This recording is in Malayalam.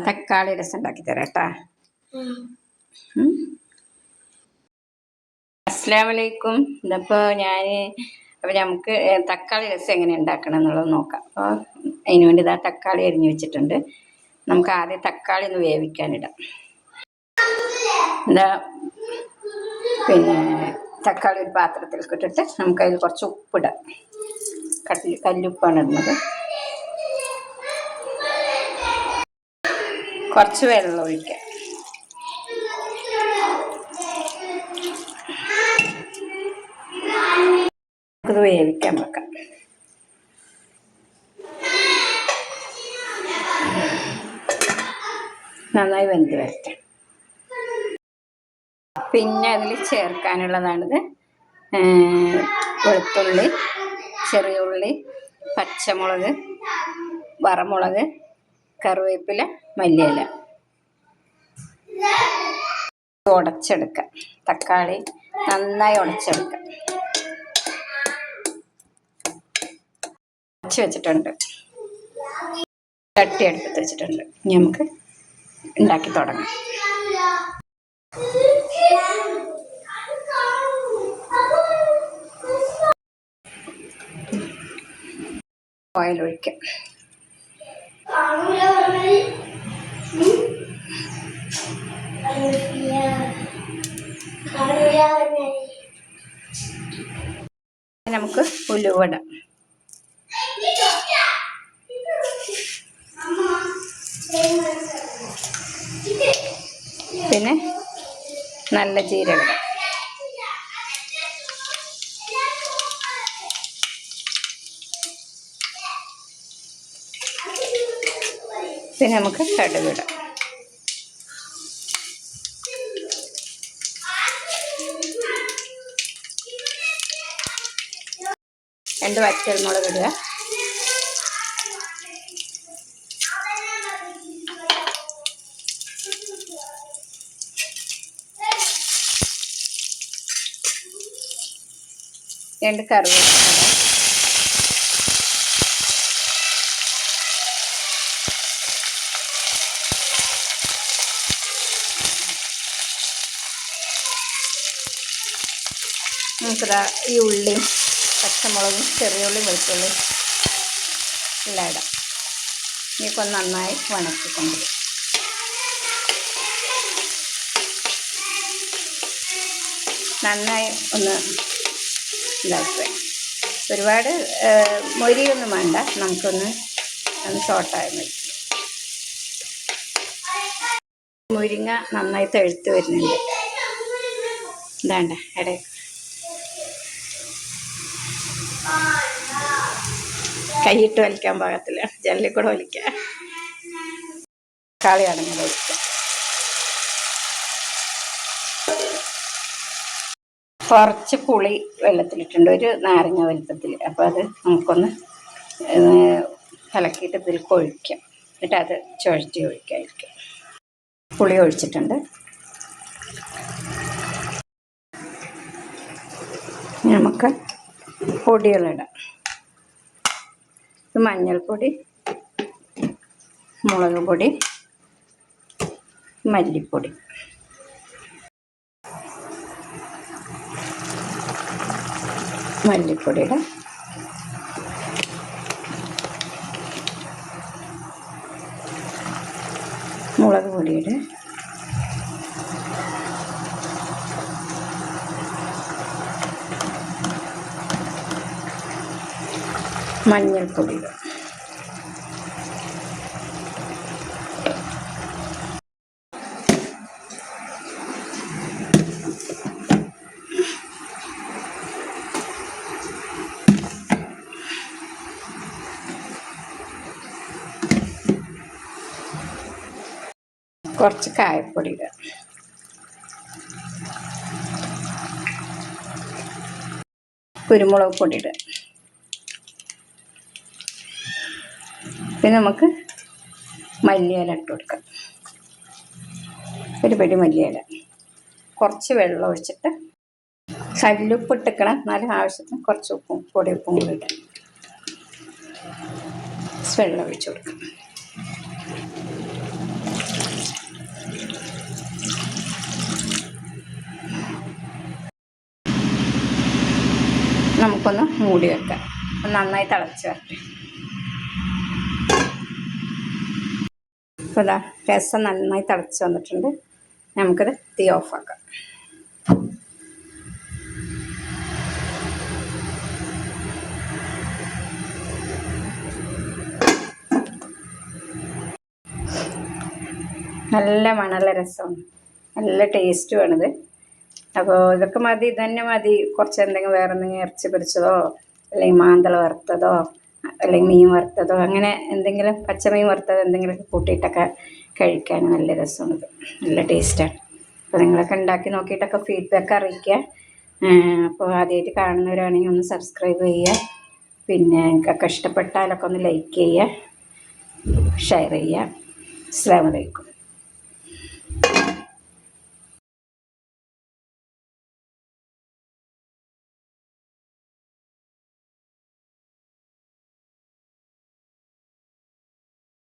തക്കാളി രസം ഉണ്ടാക്കി തരാം കേട്ടാ. അസ്സലാമലൈക്കും. ഇതപ്പോൾ നമുക്ക് തക്കാളി രസം എങ്ങനെ ഉണ്ടാക്കണം എന്നുള്ളത് നോക്കാം. അപ്പോൾ അതിന് വേണ്ടി തക്കാളി അരിഞ്ഞ് വെച്ചിട്ടുണ്ട്. നമുക്ക് ആദ്യം തക്കാളി ഒന്ന് വേവിക്കാനിടാം. പിന്നെ തക്കാളി ഒരു പാത്രത്തിലേക്ക് ഇട്ടിട്ട് നമുക്കതിൽ കുറച്ച് ഉപ്പിടാം. കല്ലുപ്പാണ് ഇടുന്നത്. കുറച്ച് വെള്ളം ഒഴിക്കാം. നമുക്കത് വേവിക്കാൻ വെക്കാം. നന്നായി വെന്ത് വരട്ടെ. പിന്നെ അതിൽ ചേർക്കാനുള്ളതാണിത്: വെളുത്തുള്ളി, ചെറിയ ഉള്ളി, പച്ചമുളക്, വറമുളക്, കറിവേപ്പില, മല്ലിയില. ഉടച്ചെടുക്കാം. തക്കാളി നന്നായി ഉടച്ചെടുക്കാം. ഉടച്ച് വെച്ചിട്ടുണ്ട്. ചട്ടി അടുപ്പത്ത് വെച്ചിട്ടുണ്ട്. ഇനി നമുക്ക് ഉണ്ടാക്കി തുടങ്ങാം. ഓയിൽ ഒഴിക്കാം. നമുക്ക് ഉലുവ ഇടാം. പിന്നെ നല്ല ജീരകം. പിന്നെ നമുക്ക് കടുകിടാം. രണ്ട് വറ്റൽമുളക് ഇടുക. രണ്ട് കറിവേപ്പില. നമുക്കിതാ ഈ ഉള്ളിയും പച്ചമുളകും ചെറിയ ഉള്ളിയും വെളുത്തുള്ളി എല്ലാം ഇടാം. ഇനിയിപ്പോൾ നന്നായി വണക്കിക്കൊണ്ടുവരും. നന്നായി ഒന്ന് ഇതാക്കുക. ഒരുപാട് മൊരിയൊന്നും വേണ്ട. നമുക്കൊന്ന് സോട്ടായി മതി. മുരിങ്ങ നന്നായി തെഴുത്ത് വരുന്നുണ്ട്. ഇതാണ്ട ഇടയ്ക്ക് കൈയിട്ട് വലിക്കാൻ പാകത്തില്ല. ജനലിൽ കൂടെ വലിക്കുക. തക്കാളി അടങ്ങി വലിക്കുക. കുറച്ച് പുളി വെള്ളത്തിലിട്ടുണ്ട്, ഒരു നാരങ്ങ വലുപ്പത്തിൽ. അപ്പോൾ അത് നമുക്കൊന്ന് കലക്കിയിട്ട് ഇതിൽ ഒഴിക്കാം. എന്നിട്ട് അത് ചുഴറ്റി ഒഴിക്കാതിരിക്കുക. പുളി ഒഴിച്ചിട്ടുണ്ട്. നമുക്ക് പൊടികളിടാം. മഞ്ഞൾപ്പൊടി, മുളക് പൊടി, മല്ലിപ്പൊടി. മല്ലിപ്പൊടിയുടെ മുളക് പൊടിയുടെ മഞ്ഞൾപ്പൊടി. കുറച്ച് കായപ്പൊടി ഇടുക. കുരുമുളക് പൊടി ഇടുക. പിന്നെ നമുക്ക് മല്ലിയില ഇട്ട് കൊടുക്കാം. ഒരു പിടി മല്ലിയില. കുറച്ച് വെള്ളം ഒഴിച്ചിട്ട് കല്ലുപ്പ് ഇട്ടിക്കണം. എന്നാലും ആവശ്യത്തിന് കുറച്ച് ഉപ്പും പൊടി ഉപ്പും കൂടി ഇടാം. വെള്ളം ഒഴിച്ച് കൊടുക്കാം. നമുക്കൊന്ന് മൂടി വെക്കാം. നന്നായി തിളച്ച് വരട്ടെ. അപ്പോൾ ഇതാ രസം നന്നായി തിളച്ച് വന്നിട്ടുണ്ട്. നമുക്കത് തീ ഓഫാക്കാം. നല്ല മണമുള്ള രസമാണ്, നല്ല ടേസ്റ്റുമാണിത്. അപ്പോൾ ഇതൊക്കെ മതി, ഇതന്നെ മതി. കുറച്ച് എന്തെങ്കിലും വേറെ എന്തെങ്കിലും ഇറച്ചി പൊരിച്ചതോ അല്ലെങ്കിൽ മാന്തൾ വറുത്തതോ അല്ലെങ്കിൽ മീൻ വറുത്തതോ അങ്ങനെ എന്തെങ്കിലും പച്ചമീൻ വറുത്തതോ എന്തെങ്കിലുമൊക്കെ കൂട്ടിയിട്ടൊക്കെ കഴിക്കാൻ നല്ല രസമാണിത്, നല്ല ടേസ്റ്റാണ്. അപ്പോൾ നിങ്ങളൊക്കെ ഉണ്ടാക്കി നോക്കിയിട്ടൊക്കെ ഫീഡ്ബാക്ക് അറിയിക്കുക. അപ്പോൾ ആദ്യമായിട്ട് കാണുന്നവരാണെങ്കിൽ ഒന്ന് സബ്സ്ക്രൈബ് ചെയ്യുക. പിന്നെ നിങ്ങൾക്കൊക്കെ ഇഷ്ടപ്പെട്ടാലൊക്കെ ഒന്ന് ലൈക്ക് ചെയ്യുക, ഷെയർ ചെയ്യുക. അസ്സലാമു അലൈക്കും.